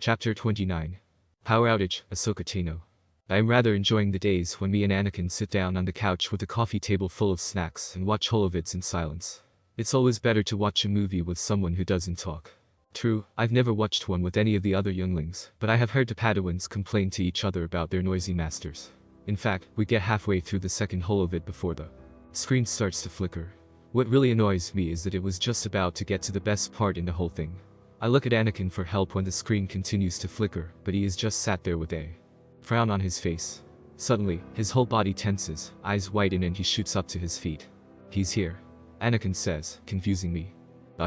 Chapter 29. Power Outage, Ahsoka Tano. I am rather enjoying the days when me and Anakin sit down on the couch with a coffee table full of snacks and watch holovids in silence. It's always better to watch a movie with someone who doesn't talk. True, I've never watched one with any of the other younglings, but I have heard the Padawans complain to each other about their noisy masters. In fact, we get halfway through the second holovid before the screen starts to flicker. What really annoys me is that it was just about to get to the best part in the whole thing. I look at Anakin for help when the screen continues to flicker, but he is just sat there with a frown on his face. Suddenly, his whole body tenses, eyes widen, and he shoots up to his feet. "He's here," Anakin says, confusing me.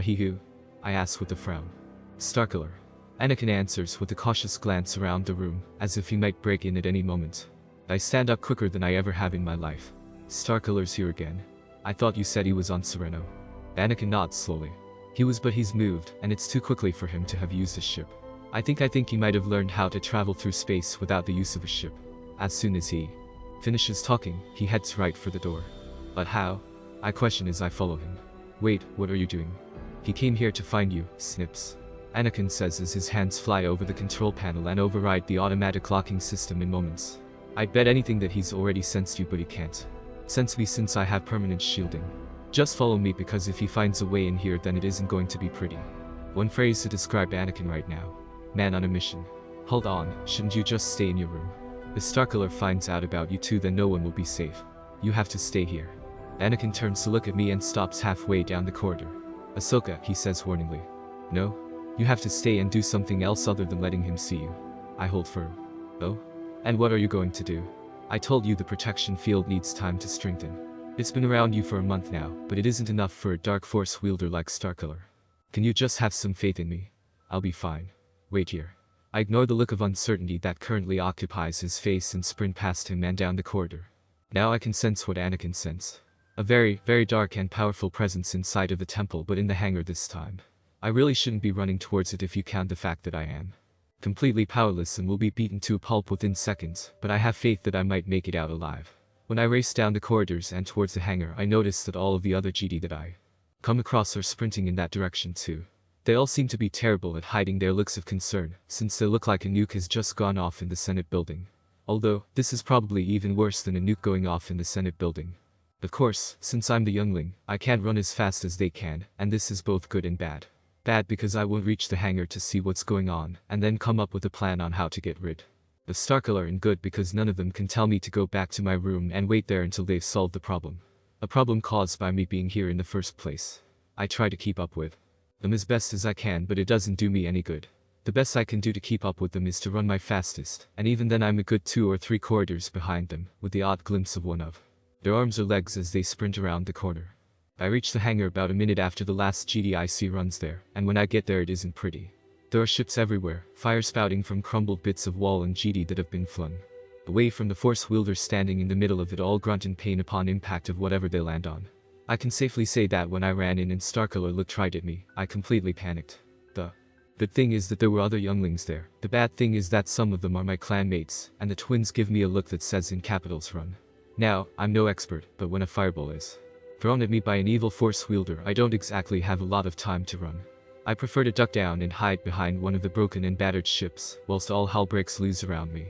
"He who?" I ask with a frown. "Starkiller." Anakin answers with a cautious glance around the room, as if he might break in at any moment. I stand up quicker than I ever have in my life. "Starkiller's here again. I thought you said he was on Sereno." Anakin nods slowly. "He was, but he's moved, and it's too quickly for him to have used a ship. I think he might have learned how to travel through space without the use of a ship." As soon as he finishes talking, he heads right for the door. "But how?" I question as I follow him. "Wait, what are you doing?" "He came here to find you, Snips," Anakin says as his hands fly over the control panel and override the automatic locking system in moments. "I'd bet anything that he's already sensed you, but he can't sense me since I have permanent shielding. Just follow me, because if he finds a way in here, then it isn't going to be pretty." One phrase to describe Anakin right now. Man on a mission. "Hold on, shouldn't you just stay in your room? If Starkiller finds out about you too, then no one will be safe. You have to stay here." Anakin turns to look at me and stops halfway down the corridor. "Ahsoka," he says warningly. "No? You have to stay and do something else other than letting him see you." I hold firm. "Oh? And what are you going to do?" "I told you the protection field needs time to strengthen. It's been around you for a month now, but it isn't enough for a dark force wielder like Starkiller. Can you just have some faith in me? I'll be fine. Wait here." I ignore the look of uncertainty that currently occupies his face and sprint past him and down the corridor. Now I can sense what Anakin sensed. A very, very dark and powerful presence inside of the temple, but in the hangar this time. I really shouldn't be running towards it if you count the fact that I am completely powerless and will be beaten to a pulp within seconds, but I have faith that I might make it out alive. When I race down the corridors and towards the hangar, I notice that all of the other Jedi that I come across are sprinting in that direction too. They all seem to be terrible at hiding their looks of concern, since they look like a nuke has just gone off in the Senate building. Although, this is probably even worse than a nuke going off in the Senate building. Of course, since I'm the youngling, I can't run as fast as they can, and this is both good and bad. Bad because I won't reach the hangar to see what's going on, and then come up with a plan on how to get rid of Starkiller, and good because none of them can tell me to go back to my room and wait there until they've solved the problem. A problem caused by me being here in the first place. I try to keep up with them as best as I can, but it doesn't do me any good. The best I can do to keep up with them is to run my fastest, and even then I'm a good 2 or 3 corridors behind them, with the odd glimpse of one of their arms or legs as they sprint around the corner. I reach the hangar about a minute after the last GDIC runs there, and when I get there it isn't pretty. There are ships everywhere, fire spouting from crumbled bits of wall and GD that have been flung away from the force wielders standing in the middle of it, all grunt in pain upon impact of whatever they land on. I can safely say that when I ran in and Starkiller looked right at me, I completely panicked. The good thing is that there were other younglings there. The bad thing is that some of them are my clanmates, and the twins give me a look that says in capitals, "Run." Now, I'm no expert, but when a fireball is thrown at me by an evil force wielder, I don't exactly have a lot of time to run. I prefer to duck down and hide behind one of the broken and battered ships, whilst all hell breaks loose around me.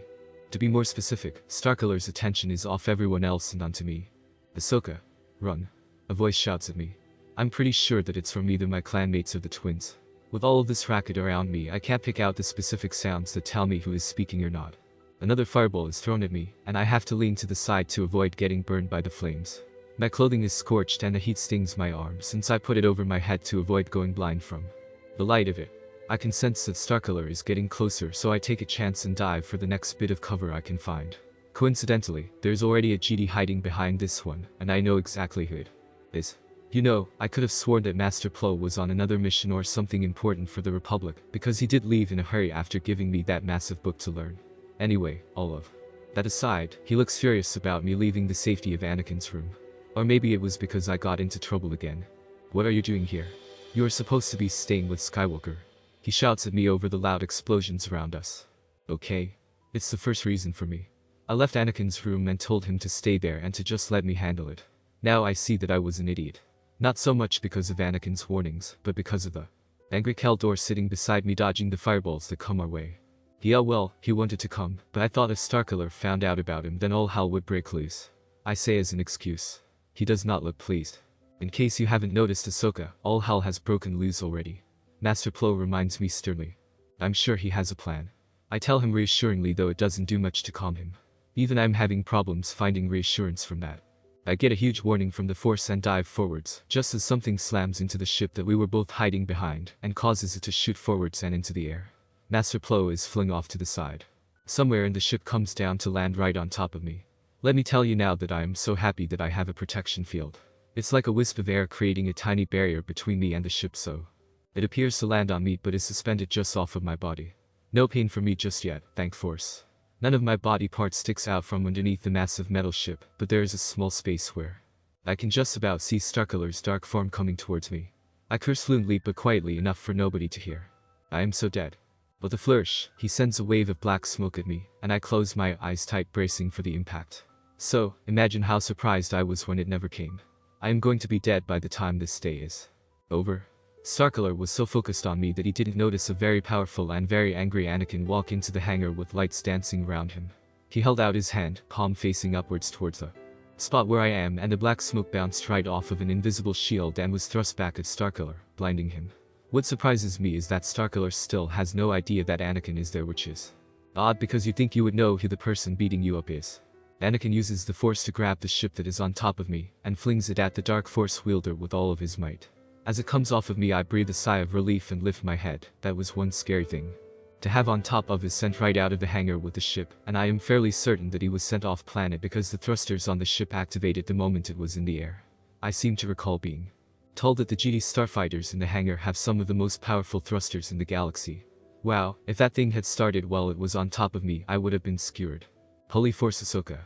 To be more specific, Starkiller's attention is off everyone else and onto me. "Ahsoka, run," a voice shouts at me. I'm pretty sure that it's from either my clanmates or the twins. With all of this racket around me, I can't pick out the specific sounds that tell me who is speaking or not. Another fireball is thrown at me, and I have to lean to the side to avoid getting burned by the flames. My clothing is scorched and the heat stings my arm since I put it over my head to avoid going blind from the light of it. I can sense that Starkiller is getting closer, so I take a chance and dive for the next bit of cover I can find. Coincidentally, there's already a GD hiding behind this one, and I know exactly who it is. You know, I could have sworn that Master Plo was on another mission or something important for the Republic, because he did leave in a hurry after giving me that massive book to learn. Anyway, all of that aside, he looks furious about me leaving the safety of Anakin's room. Or maybe it was because I got into trouble again. "What are you doing here? You are supposed to be staying with Skywalker," he shouts at me over the loud explosions around us. Okay. It's the first reason for me. I left Anakin's room and told him to stay there and to just let me handle it. Now I see that I was an idiot. Not so much because of Anakin's warnings, but because of the Angry Kaldor sitting beside me dodging the fireballs that come our way. Yeah well, he wanted to come, but I thought if Starkiller found out about him then all hell would break loose. I say as an excuse. He does not look pleased. In case you haven't noticed Ahsoka, all hell has broken loose already. Master Plo reminds me sternly. I'm sure he has a plan. I tell him reassuringly though it doesn't do much to calm him. Even I'm having problems finding reassurance from that. I get a huge warning from the Force and dive forwards, just as something slams into the ship that we were both hiding behind, and causes it to shoot forwards and into the air. Master Plo is flung off to the side. Somewhere in the ship comes down to land right on top of me. Let me tell you now that I am so happy that I have a protection field. It's like a wisp of air creating a tiny barrier between me and the ship so. It appears to land on me but is suspended just off of my body. No pain for me just yet, thank Force. None of my body parts sticks out from underneath the massive metal ship, but there is a small space where I can just about see Starkiller's dark form coming towards me. I curse fluently but quietly enough for nobody to hear. I am so dead. With a flourish, he sends a wave of black smoke at me, and I close my eyes tight bracing for the impact. So, imagine how surprised I was when it never came. I am going to be dead by the time this day is over. Starkiller was so focused on me that he didn't notice a very powerful and very angry Anakin walk into the hangar with lights dancing around him. He held out his hand, palm facing upwards towards the spot where I am, and the black smoke bounced right off of an invisible shield and was thrust back at Starkiller, blinding him. What surprises me is that Starkiller still has no idea that Anakin is there, which is odd because you think you would know who the person beating you up is. Anakin uses the Force to grab the ship that is on top of me, and flings it at the Dark Force wielder with all of his might. As it comes off of me I breathe a sigh of relief and lift my head. That was one scary thing to have on top of is sent right out of the hangar with the ship, and I am fairly certain that he was sent off planet because the thrusters on the ship activated the moment it was in the air. I seem to recall being told that the Jedi starfighters in the hangar have some of the most powerful thrusters in the galaxy. Wow, if that thing had started while it was on top of me I would have been skewered. Holy Force Ahsoka.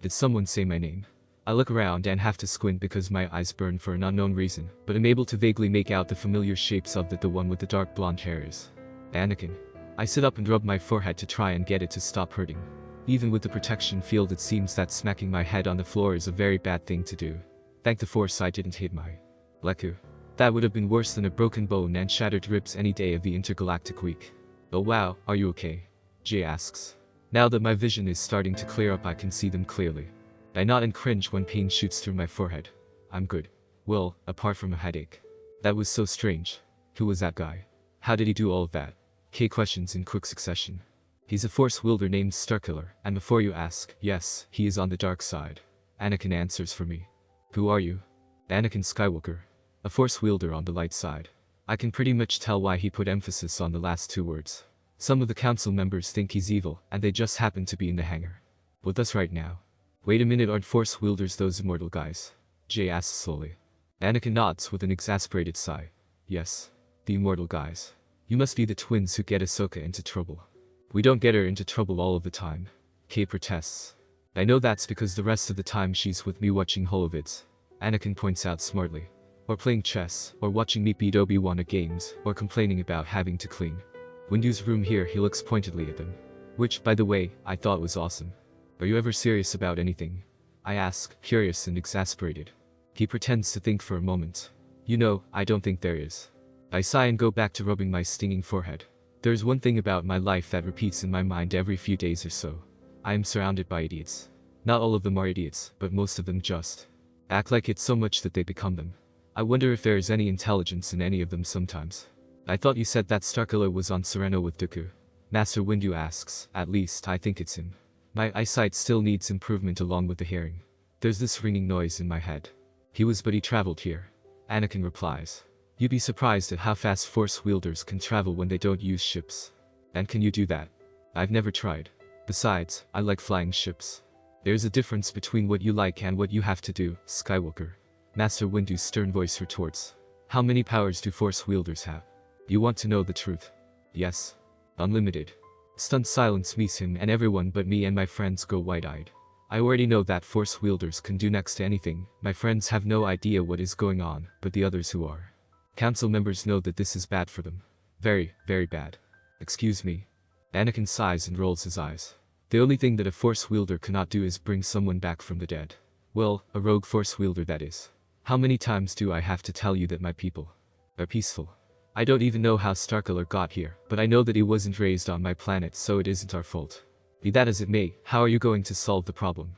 Did someone say my name? I look around and have to squint because my eyes burn for an unknown reason, but am able to vaguely make out the familiar shapes of the one with the dark blonde hair is Anakin. I sit up and rub my forehead to try and get it to stop hurting. Even with the protection field it seems that smacking my head on the floor is a very bad thing to do. Thank the Force I didn't hit my Leku. That would have been worse than a broken bone and shattered ribs any day of the intergalactic week. Oh wow, are you okay? Jay asks. Now that my vision is starting to clear up I can see them clearly. I nod and cringe when pain shoots through my forehead. I'm good. Well, apart from a headache. That was so strange. Who was that guy? How did he do all of that? K questions in quick succession. He's a Force wielder named Starkiller, and before you ask, yes, he is on the dark side. Anakin answers for me. Who are you? Anakin Skywalker. A Force wielder on the light side. I can pretty much tell why he put emphasis on the last two words. Some of the council members think he's evil, and they just happen to be in the hangar with us right now. Wait a minute, aren't Force wielders those immortal guys? Jay asks slowly. Anakin nods with an exasperated sigh. Yes. The immortal guys. You must be the twins who get Ahsoka into trouble. We don't get her into trouble all of the time. Kay protests. I know that's because the rest of the time she's with me watching holovids. Anakin points out smartly. Or playing chess, or watching me beat Obi-Wan at games, or complaining about having to clean Windu's room here. He looks pointedly at them. Which, by the way, I thought was awesome. Are you ever serious about anything? I ask, curious and exasperated. He pretends to think for a moment. You know, I don't think there is. I sigh and go back to rubbing my stinging forehead. There's one thing about my life that repeats in my mind every few days or so. I am surrounded by idiots. Not all of them are idiots, but most of them just act like it so much that they become them. I wonder if there is any intelligence in any of them sometimes. I thought you said that Starkiller was on Sereno with Dooku. Master Windu asks. At least I think it's him. My eyesight still needs improvement along with the hearing. There's this ringing noise in my head. He traveled here. Anakin replies. You'd be surprised at how fast Force wielders can travel when they don't use ships. And can you do that? I've never tried. Besides, I like flying ships. There's a difference between what you like and what you have to do, Skywalker. Master Windu's stern voice retorts. How many powers do Force wielders have? You want to know the truth? Yes. Unlimited. Stunned silence meets him and everyone but me and my friends go wide-eyed. I already know that Force wielders can do next to anything. My friends have no idea what is going on, but the others who are council members know that this is bad for them. Very, very bad. Excuse me. Anakin sighs and rolls his eyes. The only thing that a Force wielder cannot do is bring someone back from the dead. Well, a rogue Force wielder that is. How many times do I have to tell you that my people are peaceful? I don't even know how Starkiller got here, but I know that he wasn't raised on my planet, so it isn't our fault. Be that as it may, how are you going to solve the problem?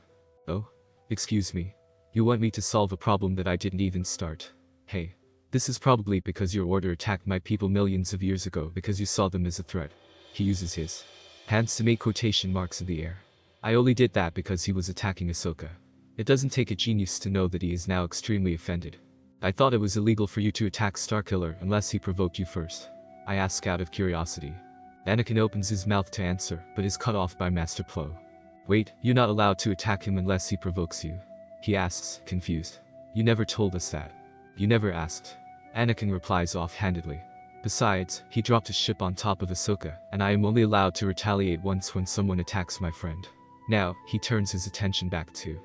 Oh? Excuse me. You want me to solve a problem that I didn't even start? Hey. This is probably because your order attacked my people millions of years ago because you saw them as a threat. He uses his hands to make quotation marks in the air. I only did that because he was attacking Ahsoka. It doesn't take a genius to know that he is now extremely offended. I thought it was illegal for you to attack Starkiller unless he provoked you first. I ask out of curiosity. Anakin opens his mouth to answer, but is cut off by Master Plo. Wait, you're not allowed to attack him unless he provokes you? He asks, confused. You never told us that. You never asked. Anakin replies offhandedly. Besides, he dropped his ship on top of Ahsoka, and I am only allowed to retaliate once when someone attacks my friend. Now, he turns his attention back to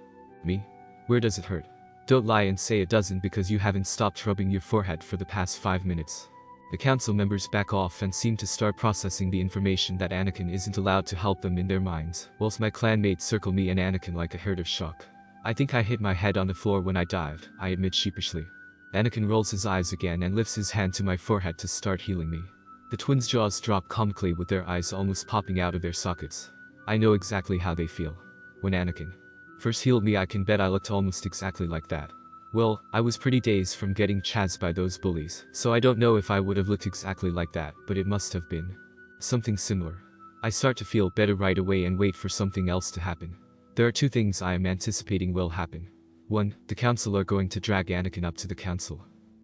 me. Where does it hurt? Don't lie and say it doesn't because you haven't stopped rubbing your forehead for the past 5 minutes. The council members back off and seem to start processing the information that Anakin isn't allowed to help them in their minds, whilst my clanmates circle me and Anakin like a herd of shock. I think I hit my head on the floor when I dived, I admit sheepishly. Anakin rolls his eyes again and lifts his hand to my forehead to start healing me. The twins' jaws drop comically with their eyes almost popping out of their sockets. I know exactly how they feel. When Anakin first healed me, I can bet I looked almost exactly like that. Well, I was pretty dazed from getting chased by those bullies, so I don't know if I would have looked exactly like that, but it must have been something similar. I start to feel better right away and wait for something else to happen. There are 2 things I am anticipating will happen. 1. The council are going to drag Anakin up to the council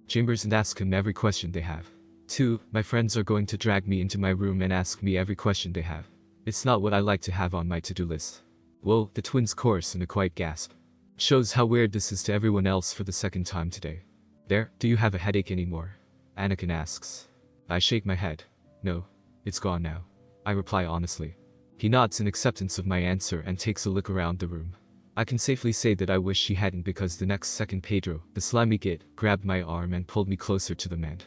chambers and ask him every question they have. 2. My friends are going to drag me into my room and ask me every question they have. It's not what I like to have on my to-do list. Whoa, the twins chorus in a quiet gasp. Shows how weird this is to everyone else for the second time today. There, do you have a headache anymore? Anakin asks. I shake my head. No. It's gone now. I reply honestly. He nods in acceptance of my answer and takes a look around the room. I can safely say that I wish he hadn't because the next second Pedro, the slimy git, grabbed my arm and pulled me closer to the man.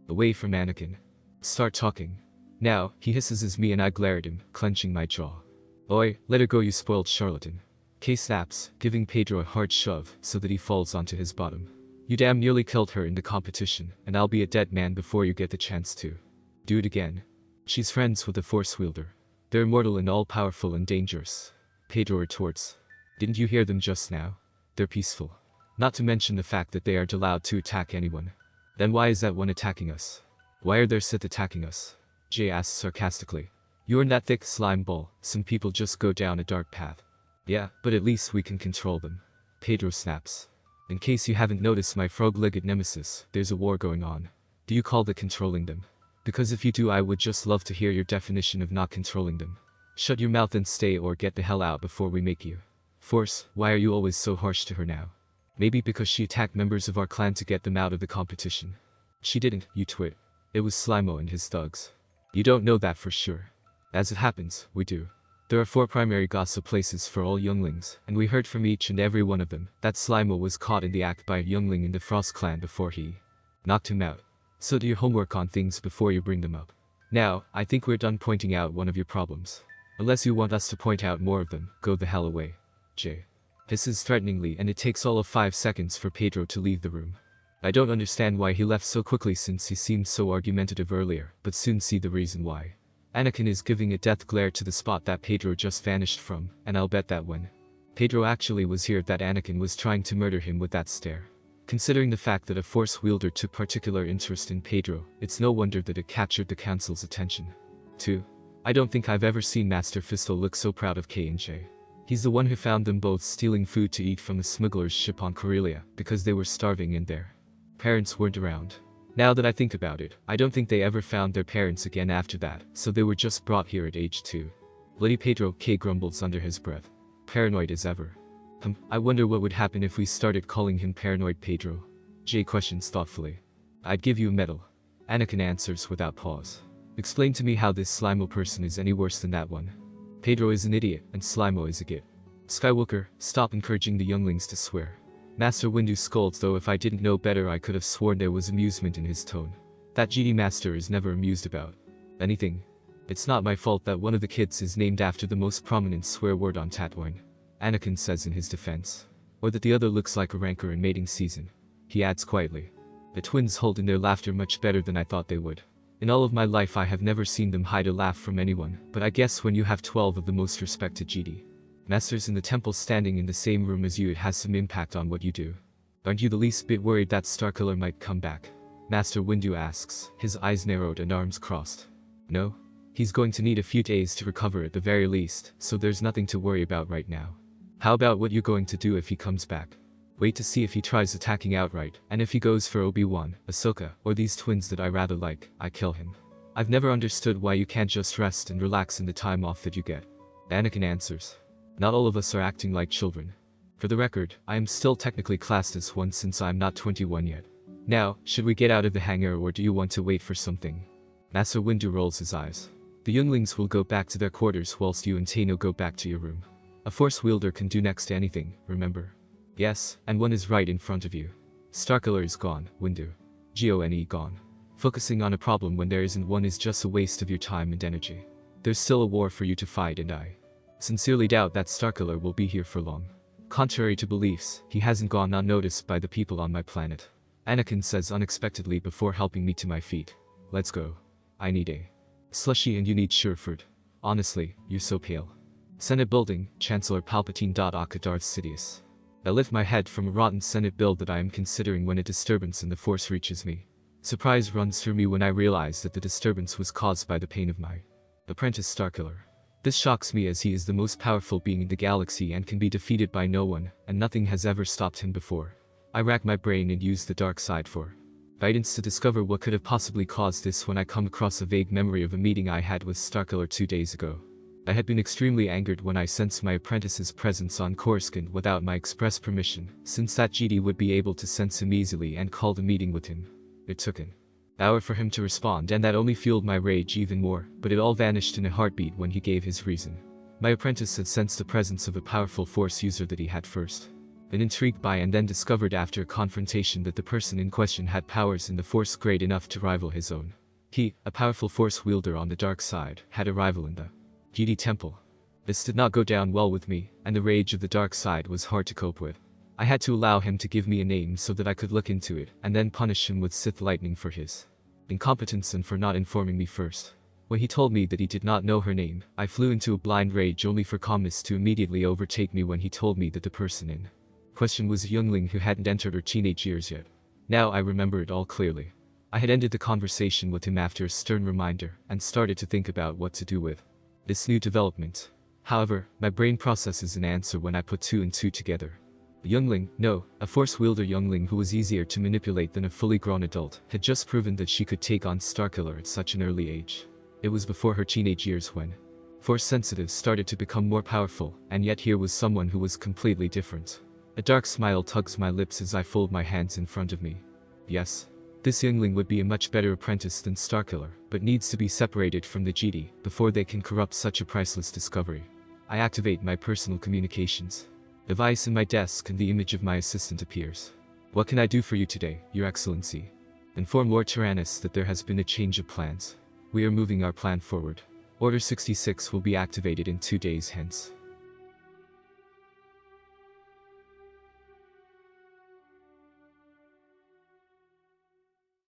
Away from Anakin. Start talking. Now, he hisses as me and I glare at him, clenching my jaw. Oi, let her go you spoiled charlatan. K snaps, giving Pedro a hard shove so that he falls onto his bottom. You damn nearly killed her in the competition, and I'll be a dead man before you get the chance to do it again. She's friends with the Force wielder. They're immortal and all-powerful and dangerous. Pedro retorts. Didn't you hear them just now? They're peaceful. Not to mention the fact that they aren't allowed to attack anyone. Then why is that one attacking us? Why are their Sith attacking us? Jay asks sarcastically. You're in that thick slime ball, some people just go down a dark path. Yeah, but at least we can control them. Pedro snaps. In case you haven't noticed my frog-legged nemesis, there's a war going on. Do you call that controlling them? Because if you do, I would just love to hear your definition of not controlling them. Shut your mouth and stay or get the hell out before we make you. Force, why are you always so harsh to her now? Maybe because she attacked members of our clan to get them out of the competition. She didn't, you twit. It was Slimo and his thugs. You don't know that for sure. As it happens, we do. There are 4 primary gossip places for all younglings, and we heard from each and every one of them that Slimo was caught in the act by a youngling in the Frost clan before he knocked him out. So do your homework on things before you bring them up. Now, I think we're done pointing out one of your problems. Unless you want us to point out more of them, go the hell away. Jay hisses threateningly, and it takes all of 5 seconds for Pedro to leave the room. I don't understand why he left so quickly since he seemed so argumentative earlier, but soon see the reason why. Anakin is giving a death glare to the spot that Pedro just vanished from, and I'll bet that when Pedro actually was here that Anakin was trying to murder him with that stare. Considering the fact that a Force wielder took particular interest in Pedro, it's no wonder that it captured the council's attention. 2. I don't think I've ever seen Master Fistel look so proud of K&J. He's the one who found them both stealing food to eat from the smuggler's ship on Corellia because they were starving and their parents weren't around. Now that I think about it, I don't think they ever found their parents again after that, so they were just brought here at age 2. Bloody Pedro, K grumbles under his breath. Paranoid as ever. I wonder what would happen if we started calling him Paranoid Pedro. Jay questions thoughtfully. I'd give you a medal. Anakin answers without pause. Explain to me how this Slimo person is any worse than that one. Pedro is an idiot, and Slimo is a git. Skywalker, stop encouraging the younglings to swear. Master Windu scolds, though if I didn't know better I could have sworn there was amusement in his tone. That GD Master is never amused about anything. It's not my fault that one of the kids is named after the most prominent swear word on Tatooine, Anakin says in his defense. Or that the other looks like a rancor in mating season. He adds quietly. The twins hold in their laughter much better than I thought they would. In all of my life I have never seen them hide a laugh from anyone, but I guess when you have 12 of the most respected Jedi masters in the temple standing in the same room as you, it has some impact on what you do. Aren't you the least bit worried that Starkiller might come back? Master Windu asks, his eyes narrowed and arms crossed. No. He's going to need a few days to recover at the very least, so there's nothing to worry about right now. How about what you're going to do if he comes back? Wait to see if he tries attacking outright, and if he goes for Obi-Wan, Ahsoka, or these twins that I rather like, I kill him. I've never understood why you can't just rest and relax in the time off that you get. Anakin answers. Not all of us are acting like children. For the record, I am still technically classed as one since I'm not 21 yet. Now, should we get out of the hangar or do you want to wait for something? Master Windu rolls his eyes. The younglings will go back to their quarters whilst you and Tano go back to your room. A force wielder can do next to anything, remember? Yes, and one is right in front of you. Starkiller is gone, Windu. Gone gone. Focusing on a problem when there isn't one is just a waste of your time and energy. There's still a war for you to fight, and I sincerely doubt that Starkiller will be here for long. Contrary to beliefs, he hasn't gone unnoticed by the people on my planet. Anakin says unexpectedly before helping me to my feet. Let's go. I need a slushy and you need Sherford. Honestly, you're so pale. Senate building, Chancellor Palpatine. Darth Sidious. I lift my head from a rotten Senate build that I am considering when a disturbance in the Force reaches me. Surprise runs through me when I realize that the disturbance was caused by the pain of my apprentice Starkiller. This shocks me as he is the most powerful being in the galaxy and can be defeated by no one, and nothing has ever stopped him before. I rack my brain and use the dark side for guidance to discover what could have possibly caused this when I come across a vague memory of a meeting I had with Starkiller 2 days ago. I had been extremely angered when I sensed my apprentice's presence on Coruscant without my express permission, since that Jedi would be able to sense him easily and called a meeting with him. It took an hour for him to respond, and that only fueled my rage even more, but it all vanished in a heartbeat when he gave his reason. My apprentice had sensed the presence of a powerful Force user that he had first been intrigued by and then discovered after a confrontation that the person in question had powers in the Force great enough to rival his own. He, a powerful Force wielder on the dark side, had a rival in the Jedi Temple. This did not go down well with me, and the rage of the dark side was hard to cope with. I had to allow him to give me a name so that I could look into it, and then punish him with Sith lightning for his incompetence and for not informing me first. When he told me that he did not know her name, I flew into a blind rage only for calmness to immediately overtake me when he told me that the person in question was a youngling who hadn't entered her teenage years yet. Now I remember it all clearly. I had ended the conversation with him after a stern reminder, and started to think about what to do with this new development. However, my brain processes an answer when I put 2 and 2 together. A youngling, no, a Force wielder youngling who was easier to manipulate than a fully grown adult, had just proven that she could take on Starkiller at such an early age. It was before her teenage years when Force sensitives started to become more powerful, and yet here was someone who was completely different. A dark smile tugs my lips as I fold my hands in front of me. Yes. This youngling would be a much better apprentice than Starkiller, but needs to be separated from the Jedi before they can corrupt such a priceless discovery. I activate my personal communications device in my desk and the image of my assistant appears. What can I do for you today, Your Excellency? Inform Lord Tyrannus that there has been a change of plans. We are moving our plan forward. Order 66 will be activated in 2 days hence.